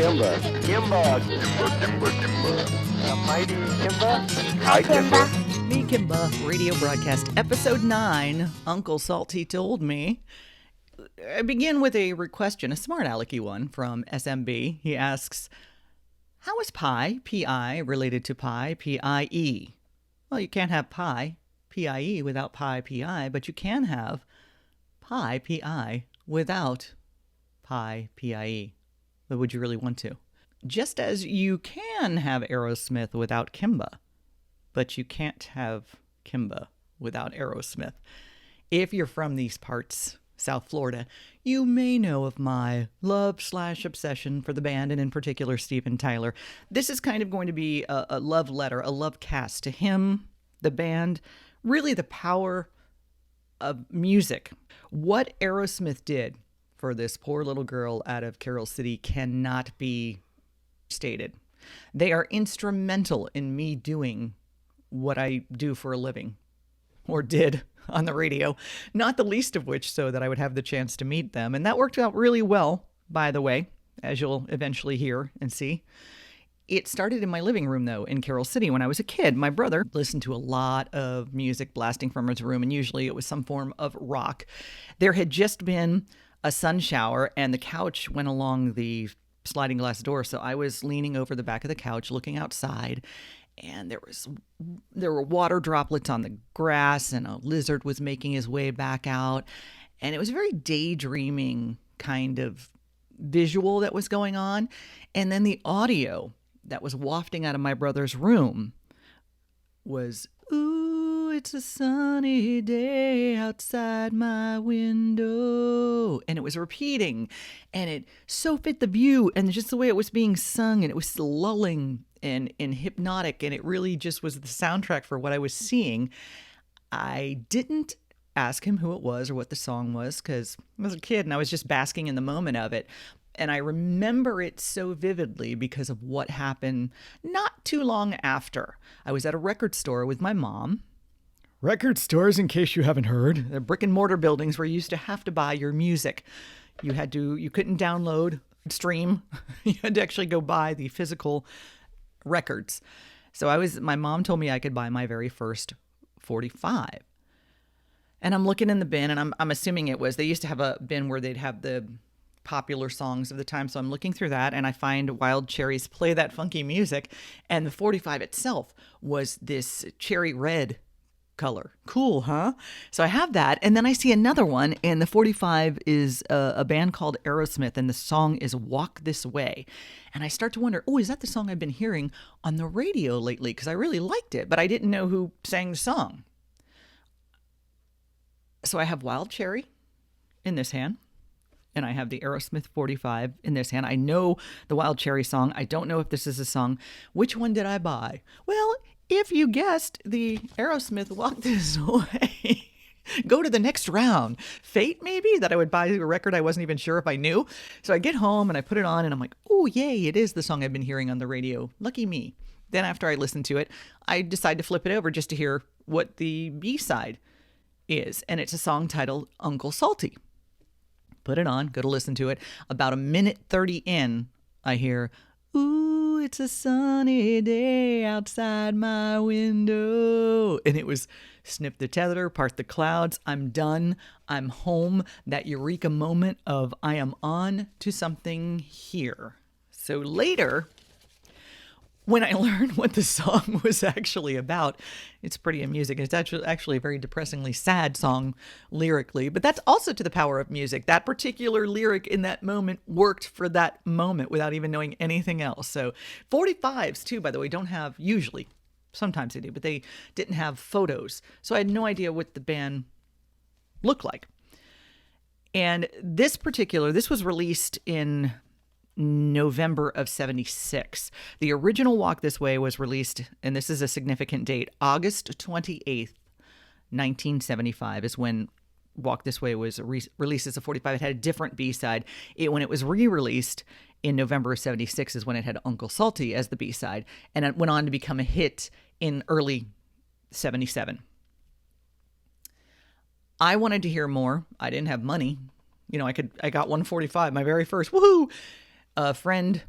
Kimba. Kimba. Kimba. The mighty Kimba. Hi, Kimba. Me, Kimba, radio broadcast, episode 9, Uncle Salty Told Me. I begin with a question, a smart alecky one from SMB. He asks, how is pi, P-I, related to pi, P-I-E? Well, you can't have pi, P-I-E, without pi, P-I, but you can have pi, P-I, without pi, P-I-E. But would you really want to? Just as you can have Aerosmith without Kimba, but you can't have Kimba without Aerosmith. If you're from these parts, South Florida, you may know of my love/obsession for the band, and in particular Steven Tyler. This is kind of going to be a love letter, a love cast to him, the band, really the power of music. What Aerosmith did for this poor little girl out of Carroll City cannot be stated. They are instrumental in me doing what I do for a living, or did on the radio, not the least of which so that I would have the chance to meet them. And that worked out really well, by the way, as you'll eventually hear and see. It started in my living room, though, in Carroll City when I was a kid. My brother listened to a lot of music blasting from his room, and usually it was some form of rock. There had just been a sun shower, and the couch went along the sliding glass door, so I was leaning over the back of the couch looking outside, and there were water droplets on the grass, and a lizard was making his way back out, and it was a very daydreaming kind of visual that was going on. And then the audio that was wafting out of my brother's room was, "Ooh, it's a sunny day outside my window," and it was repeating, and it so fit the view and just the way it was being sung, and it was lulling and hypnotic, and it really just was the soundtrack for what I was seeing. I didn't ask him who it was or what the song was because I was a kid and I was just basking in the moment of it. And I remember it so vividly because of what happened not too long after. I was at a record store with my mom. Record stores, in case you haven't heard, they're brick and mortar buildings where you used to have to buy your music. You couldn't download, stream. You had to actually go buy the physical records. So my mom told me I could buy my very first 45. And I'm looking in the bin, and I'm assuming they used to have a bin where they'd have the popular songs of the time. So I'm looking through that, and I find Wild Cherries Play That Funky Music, and the 45 itself was this cherry red color. Cool, huh? So I have that, and then I see another one, and the 45 is a band called Aerosmith, and the song is Walk This Way. And I start to wonder, is that the song I've been hearing on the radio lately? Because I really liked it, but I didn't know who sang the song. So I have Wild Cherry in this hand, and I have the Aerosmith 45 in this hand. I know the Wild Cherry song. I don't know if this is a song. Which one did I buy? Well, if you guessed the Aerosmith Walk This Way, go to the next round. Fate, maybe, that I would buy a record I wasn't even sure if I knew. So I get home and I put it on and I'm like, oh, yay, it is the song I've been hearing on the radio. Lucky me. Then after I listen to it, I decide to flip it over just to hear what the B-side is. And it's a song titled Uncle Salty. Put it on, go to listen to it. About a minute 30 in, I hear, "Ooh, it's a sunny day outside my window." And it was snip the tether, part the clouds. I'm done. I'm home. That eureka moment of I am on to something here. So later, when I learned what the song was actually about, it's pretty amusing. It's actually a very depressingly sad song lyrically, but that's also to the power of music. That particular lyric in that moment worked for that moment without even knowing anything else. So 45s too, by the way, don't have, usually, sometimes they do, but they didn't have photos. So I had no idea what the band looked like. And this was released in November of 76. The original Walk This Way was released, and this is a significant date, August 28th, 1975 is when Walk This Way was released as a 45. It had a different B-side. When it was re-released in November of 76 is when it had Uncle Salty as the B-side, and it went on to become a hit in early 77. I wanted to hear more. I didn't have money. I got 145, my very first. Woohoo! A friend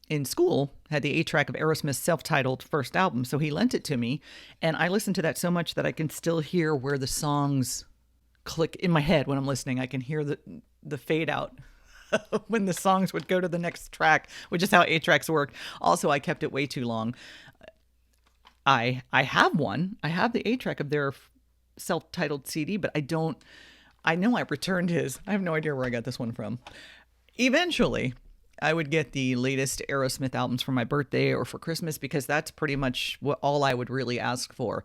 in school had the 8-track of Aerosmith's self-titled first album, so he lent it to me, and I listened to that so much that I can still hear where the songs click in my head when I'm listening. I can hear the fade out when the songs would go to the next track, which is how 8-tracks work. Also, I kept it way too long. I have one. I have the 8-track of their self-titled CD, but I know I returned his. I have no idea where I got this one from. Eventually, I would get the latest Aerosmith albums for my birthday or for Christmas because that's pretty much all I would really ask for.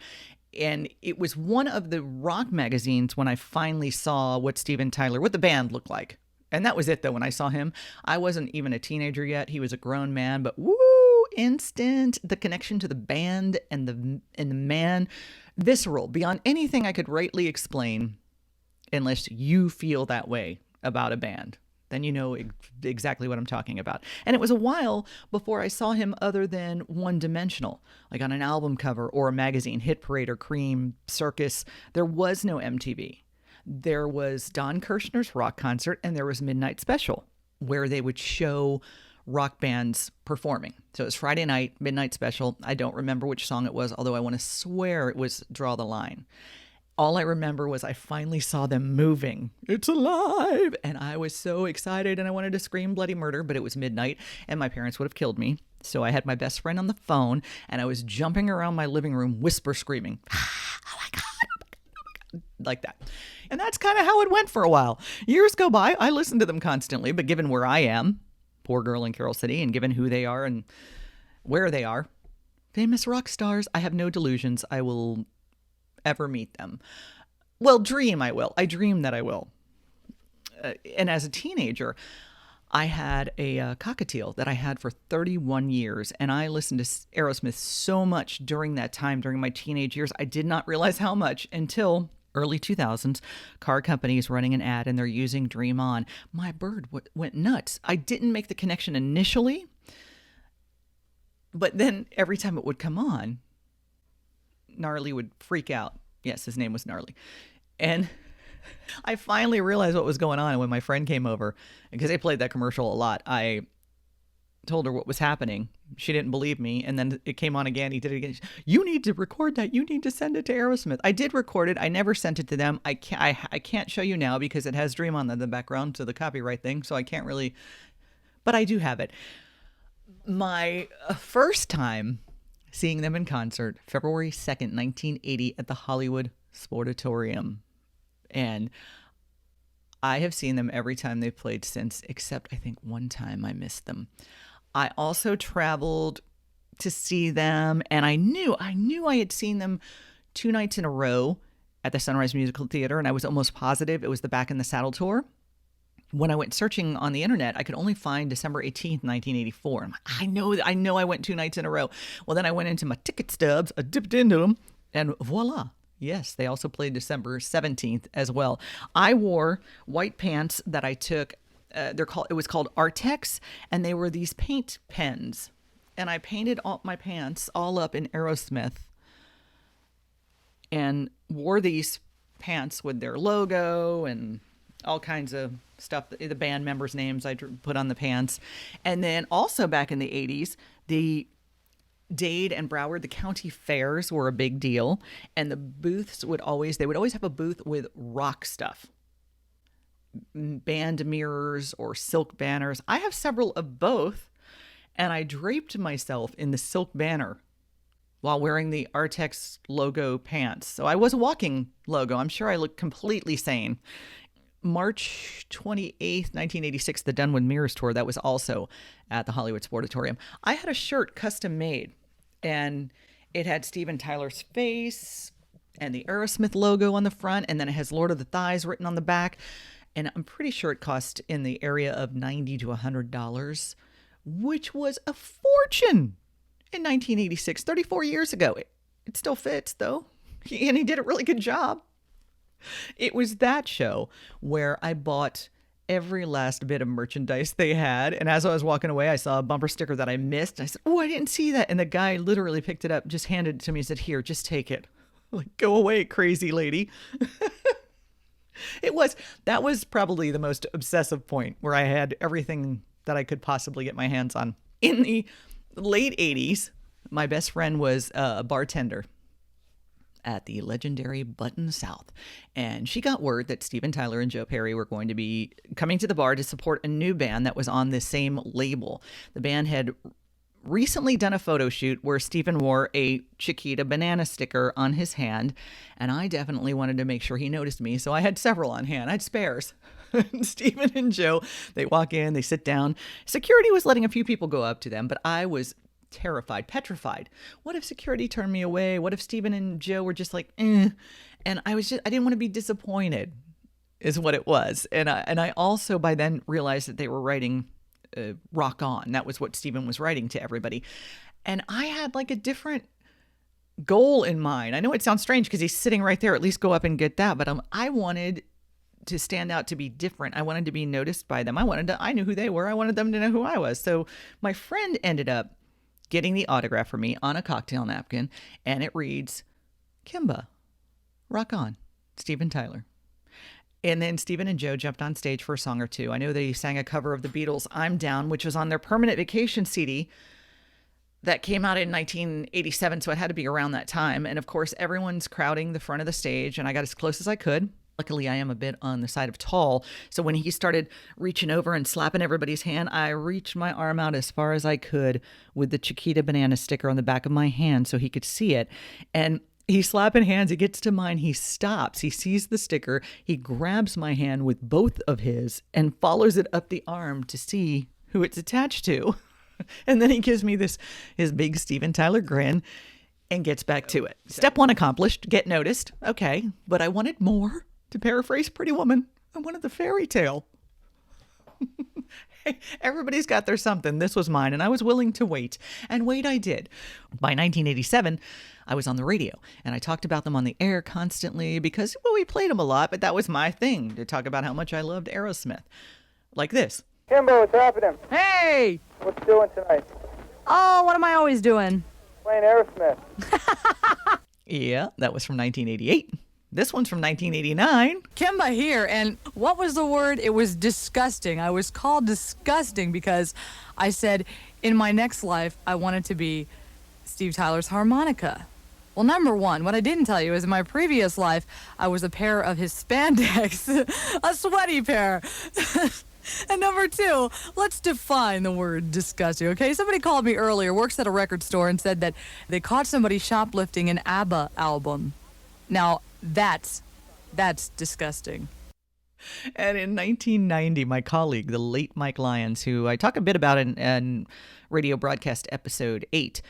And it was one of the rock magazines when I finally saw what the band looked like. And that was it, though. When I saw him, I wasn't even a teenager yet. He was a grown man, but woo, instant. The connection to the band and the man, visceral, beyond anything I could rightly explain, unless you feel that way about a band. Then you know exactly what I'm talking about. And it was a while before I saw him other than one-dimensional, like on an album cover or a magazine, Hit Parade or Cream, Circus. There was no MTV. There was Don Kirshner's rock concert, and there was Midnight Special, where they would show rock bands performing. So it was Friday night, Midnight Special. I don't remember which song it was, although I want to swear it was Draw the Line. All I remember was I finally saw them moving. It's alive! And I was so excited and I wanted to scream bloody murder, but it was midnight and my parents would have killed me. So I had my best friend on the phone and I was jumping around my living room, whisper screaming, oh my God, oh my God, oh my God, like that. And that's kind of how it went for a while. Years go by, I listened to them constantly, but given where I am, poor girl in Carroll City, and given who they are and where they are, famous rock stars, I have no delusions. I will ever meet them. Well, dream I will. I dream that I will. And as a teenager, I had a cockatiel that I had for 31 years, and I listened to Aerosmith so much during that time, during my teenage years, I did not realize how much until early 2000s, car companies running an ad, and they're using Dream On. My bird went nuts. I didn't make the connection initially, but then every time it would come on, Gnarly would freak out. Yes, his name was Gnarly. And I finally realized what was going on when my friend came over, because they played that commercial a lot. I told her what was happening. She didn't believe me. And then it came on again. He did it again. You need to record that. You need to send it to Aerosmith. I did record it. I never sent it to them. I can't show you now because it has Dream On in the background to the copyright thing. So I can't really, but I do have it. My first time seeing them in concert, February 2nd, 1980 at the Hollywood Sportatorium. And I have seen them every time they've played since, except I think one time I missed them. I also traveled to see them, and I knew I had seen them 2 nights in a row at the Sunrise Musical Theater, and I was almost positive it was the Back in the Saddle tour. When I went searching on the internet, I could only find December 18th, 1984. I'm like, I know I went 2 nights in a row. Well, then I went into my ticket stubs, I dipped into them, and voila. Yes, they also played December 17th as well. I wore white pants that I took, it was called Artex, and they were these paint pens. And I painted all my pants all up in Aerosmith and wore these pants with their logo and all kinds of stuff, the band members' names I put on the pants. And then also back in the 80s, the Dade and Broward, the county fairs were a big deal. And the booths would always have a booth with rock stuff. Band mirrors or silk banners. I have several of both. And I draped myself in the silk banner while wearing the Artex logo pants. So I was a walking logo. I'm sure I looked completely sane. March 28th, 1986, the Dunwood Mirrors Tour, that was also at the Hollywood Sportatorium. I had a shirt custom made, and it had Steven Tyler's face and the Aerosmith logo on the front, and then it has Lord of the Thighs written on the back. And I'm pretty sure it cost in the area of $90 to $100, which was a fortune in 1986, 34 years ago. It still fits, though, and he did a really good job. It was that show where I bought every last bit of merchandise they had. And as I was walking away, I saw a bumper sticker that I missed. And I said, oh, I didn't see that. And the guy literally picked it up, just handed it to me and said, here, just take it. Like, go away, crazy lady. That was probably the most obsessive point where I had everything that I could possibly get my hands on. In the late 80s, my best friend was a bartender at the legendary Button South. And she got word that Steven Tyler and Joe Perry were going to be coming to the bar to support a new band that was on the same label. The band had recently done a photo shoot where Steven wore a Chiquita banana sticker on his hand, and I definitely wanted to make sure he noticed me, so I had several on hand. I had spares. Steven and Joe, they walk in, they sit down. Security was letting a few people go up to them, but I was terrified, petrified. What if security turned me away? What if Steven and Joe were just like, eh? And I didn't want to be disappointed, is what it was. And I also by then realized that they were writing Rock On. That was what Steven was writing to everybody. And I had like a different goal in mind. I know it sounds strange because he's sitting right there. At least go up and get that. But I wanted to stand out, to be different. I wanted to be noticed by them. I knew who they were. I wanted them to know who I was. So my friend ended up getting the autograph for me on a cocktail napkin, and it reads, Kimba, Rock On, Steven Tyler. And then Steven and Joe jumped on stage for a song or two. I know they sang a cover of the Beatles' I'm Down, which was on their Permanent Vacation CD that came out in 1987, so it had to be around that time. And of course, everyone's crowding the front of the stage, and I got as close as I could. Luckily, I am a bit on the side of tall, so when he started reaching over and slapping everybody's hand, I reached my arm out as far as I could with the Chiquita banana sticker on the back of my hand so he could see it. And he's slapping hands. He gets to mine. He stops. He sees the sticker. He grabs my hand with both of his and follows it up the arm to see who it's attached to. And then he gives me his big Steven Tyler grin and gets back to it. Step one accomplished. Get noticed. Okay. But I wanted more. To paraphrase Pretty Woman, I wanted the fairy tale. Hey, everybody's got their something. This was mine, and I was willing to wait. And wait I did. By 1987, I was on the radio, and I talked about them on the air constantly because, well, we played them a lot, but that was my thing, to talk about how much I loved Aerosmith. Like this. Kimba, what's happening? Hey! What's doing tonight? Oh, what am I always doing? Playing Aerosmith. Yeah, that was from 1988. This one's from 1989. Kimba here, and what was the word? It was disgusting. I was called disgusting because I said, in my next life, I wanted to be Steve Tyler's harmonica. Well, number one, what I didn't tell you is in my previous life, I was a pair of his spandex, a sweaty pair. And number two, let's define the word disgusting, okay? Somebody called me earlier, works at a record store, and said that they caught somebody shoplifting an ABBA album. Now, that's disgusting. And in 1990, my colleague, the late Mike Lyons, who I talk a bit about in radio broadcast episode 8,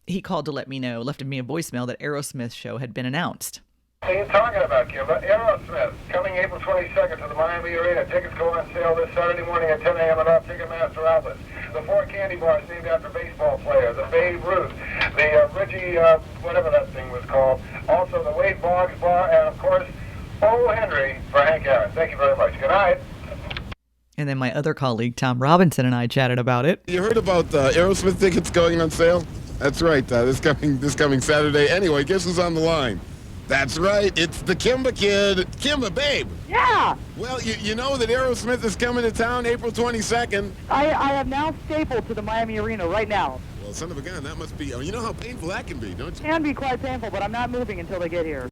he called to let me know, left me a voicemail that Aerosmith show had been announced. What are you talking about, Kimba? Aerosmith, coming April 22nd to the Miami Arena. Tickets go on sale this Saturday morning at 10 a.m. at all Ticketmaster outlets. The 4 candy bars named after baseball players, the Babe Ruth, the Reggie, whatever that thing was called. Also the Wade Boggs bar, and of course, O. Henry for Hank Aaron. Thank you very much. Good night. And then my other colleague, Tom Robinson, and I chatted about it. You heard about Aerosmith tickets going on sale? That's right. This coming Saturday. Anyway, guess who's on the line? That's right. It's the Kimba kid. Kimba, babe. Yeah! Well, you know that Aerosmith is coming to town April 22nd. I have now stapled to the Miami Arena right now. Well, son of a gun, that must be... you know how painful that can be, don't you? It can be quite painful, but I'm not moving until they get here. And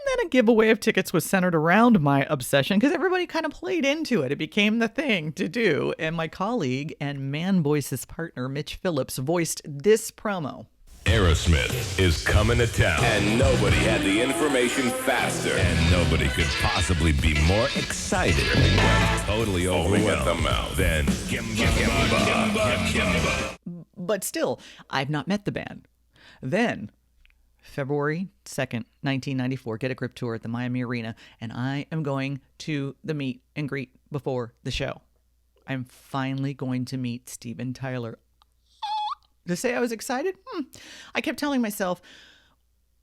then a giveaway of tickets was centered around my obsession because everybody kind of played into it. It became the thing to do. And my colleague and Man Voices partner, Mitch Phillips, voiced this promo. Aerosmith is coming to town, and nobody had the information faster, and nobody could possibly be more excited and totally overwhelmed than Kimba. But still, I've not met the band. Then, February 2nd, 1994, Get a Grip tour at the Miami Arena, and I am going to the meet and greet before the show. I'm finally going to meet Steven Tyler. To say I was excited? I kept telling myself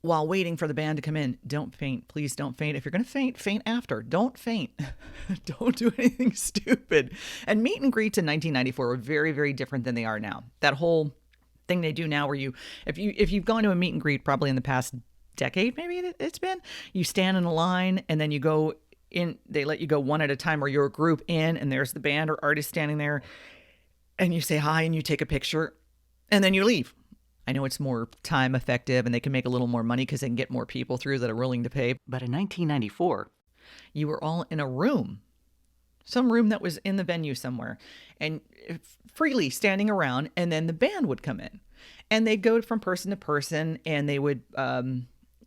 while waiting for the band to come in, don't faint. Please don't faint. If you're going to faint, faint after. Don't faint. Don't do anything stupid. And meet and greets in 1994 were very, very different than they are now. That whole thing they do now where if you've gone to a meet and greet probably in the past decade, maybe it's been, you stand in a line and then you go in, they let you go one at a time or you're a group in and there's the band or artist standing there. and you say hi and you take a picture and then you leave. I know it's more time effective and they can make a little more money because they can get more people through that are willing to pay. But in 1994, you were all in a room, some room that was in the venue somewhere, and freely standing around, and then the band would come in. And they'd go from person to person, and they would,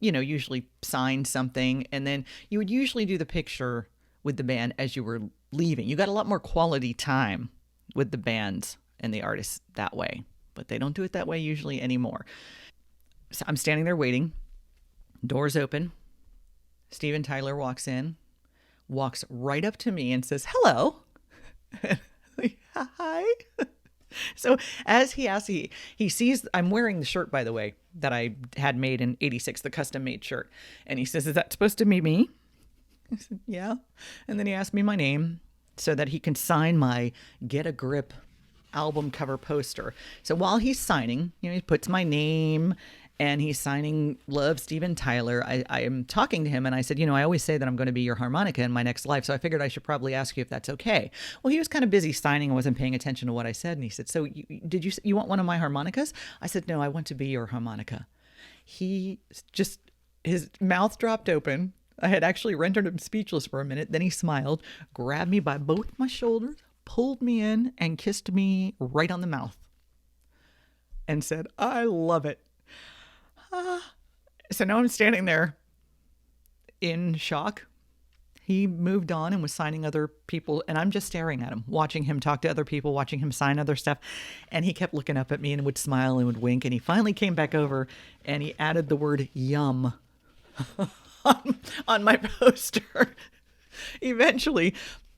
usually sign something, and then you would usually do the picture with the band as you were leaving. You got a lot more quality time with the bands and the artists that way, but they don't do it that way usually anymore. So I'm standing there waiting. Doors open. Steven Tyler walks in, walks right up to me and says, "Hello." Hi. So as he asks, he sees I'm wearing the shirt, by the way, that I had made in 86, the custom made shirt. And he says, "Is that supposed to be me?" I said, "Yeah." And then he asked me my name so that he can sign my Get a Grip album cover poster. So while he's signing, he puts my name and he's signing "Love, Steven Tyler." I am talking to him and I said, I always say that I'm going to be your harmonica in my next life. So I figured I should probably ask you if that's okay. Well, he was kind of busy signing and wasn't paying attention to what I said. And he said, "So you want one of my harmonicas?" I said, "No, I want to be your harmonica." His mouth dropped open. I had actually rendered him speechless for a minute. Then he smiled, grabbed me by both my shoulders, pulled me in, and kissed me right on the mouth and said, "I love it." So now I'm standing there in shock. He moved on and was signing other people, and I'm just staring at him, watching him talk to other people, watching him sign other stuff. And he kept looking up at me and would smile and would wink. And he finally came back over and he added the word "yum" on my poster. Eventually,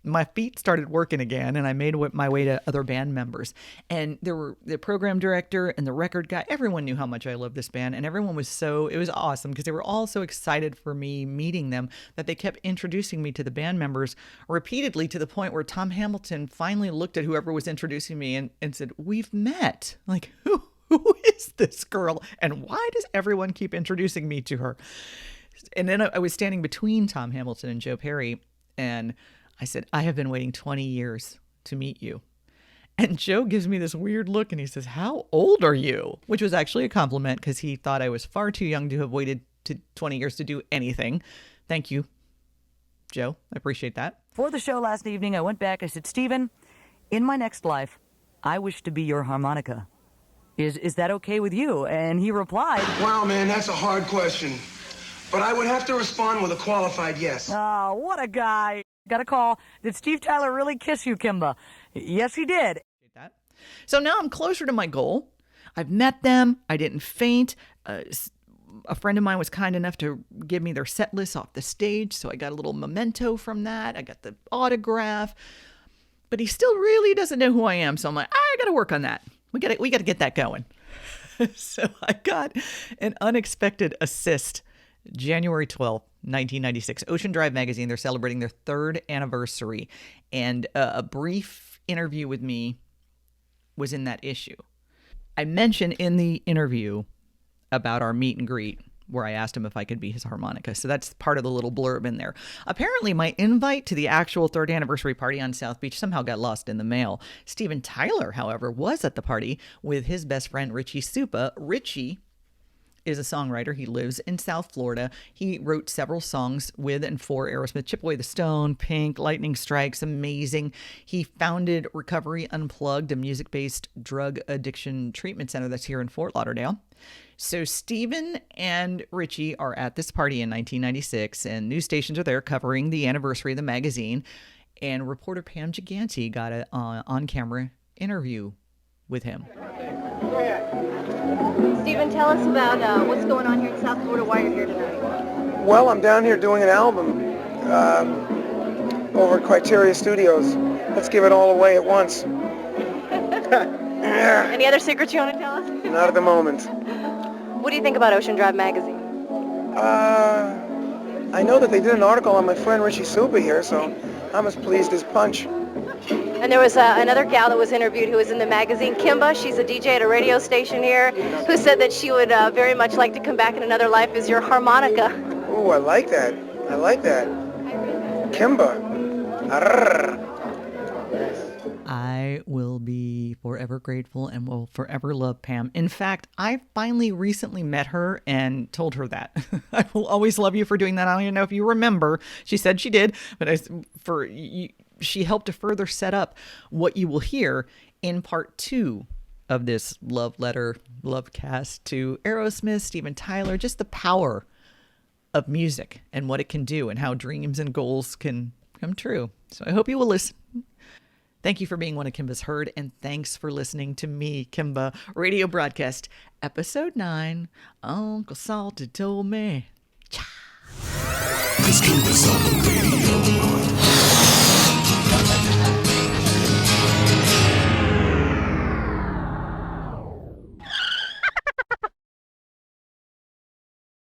my feet started working again, and I made my way to other band members. And there were the program director and the record guy. Everyone knew how much I loved this band, and everyone was it was awesome because they were all so excited for me meeting them that they kept introducing me to the band members repeatedly, to the point where Tom Hamilton finally looked at whoever was introducing me and said, "We've met. Like, who is this girl? And why does everyone keep introducing me to her?" And then I was standing between Tom Hamilton and Joe Perry, and I said, "I have been waiting 20 years to meet you." And Joe gives me this weird look and he says, "How old are you?" Which was actually a compliment because he thought I was far too young to have waited to 20 years to do anything. Thank you, Joe. I appreciate that. For the show last evening, I went back. I said, "Steven, in my next life, I wish to be your harmonica. Is that okay with you?" And he replied, "Wow, man, that's a hard question. But I would have to respond with a qualified yes." "Oh, what a guy." Got a call. "Did Steve Tyler really kiss you, Kimba?" "Yes, he did." So now I'm closer to my goal. I've met them. I didn't faint. A friend of mine was kind enough to give me their set list off the stage, so I got a little memento from that. I got the autograph. But he still really doesn't know who I am, so I'm like, I got to work on that. We got to get that going. So I got an unexpected assist. January 12th, 1996, Ocean Drive magazine, they're celebrating their 3rd anniversary, and a brief interview with me was in that issue. I mentioned in the interview about our meet and greet where I asked him if I could be his harmonica. So that's part of the little blurb in there. Apparently, my invite to the actual 3rd anniversary party on South Beach somehow got lost in the mail. Steven Tyler, however, was at the party with his best friend, Richie Supa. Richie is a songwriter. He lives in South Florida. He wrote several songs with and for Aerosmith, Chip Away the Stone, Pink, Lightning Strikes, amazing. He founded Recovery Unplugged, a music-based drug addiction treatment center that's here in Fort Lauderdale. So Steven and Richie are at this party in 1996, and news stations are there covering the anniversary of the magazine, and reporter Pam Giganti got an on-camera interview with him. Steven, tell us about what's going on here in South Florida, why you're here tonight. Well, I'm down here doing an album over at Criteria Studios. Let's give it all away at once. Any other secrets you want to tell us? Not at the moment. What do you think about Ocean Drive magazine? I know that they did an article on my friend Richie Supa here, so I'm as pleased as punch. And there was another gal that was interviewed who was in the magazine, Kimba. She's a DJ at a radio station here, who said that she would very much like to come back in another life as your harmonica. Ooh, I like that. Kimba. Arrrr. I will be forever grateful and will forever love Pam. In fact, I finally recently met her and told her that. I will always love you for doing that. I don't even know if you remember. She said she did, but she helped to further set up what you will hear in part 2 of this love letter, love cast to Aerosmith, Steven Tyler, just the power of music and what it can do and how dreams and goals can come true. So I hope you will listen. Thank you for being one of Kimba's Heard, and thanks for listening to me, Kimba, radio broadcast, episode 9, Uncle Salty told me. This Kimba's on the radio.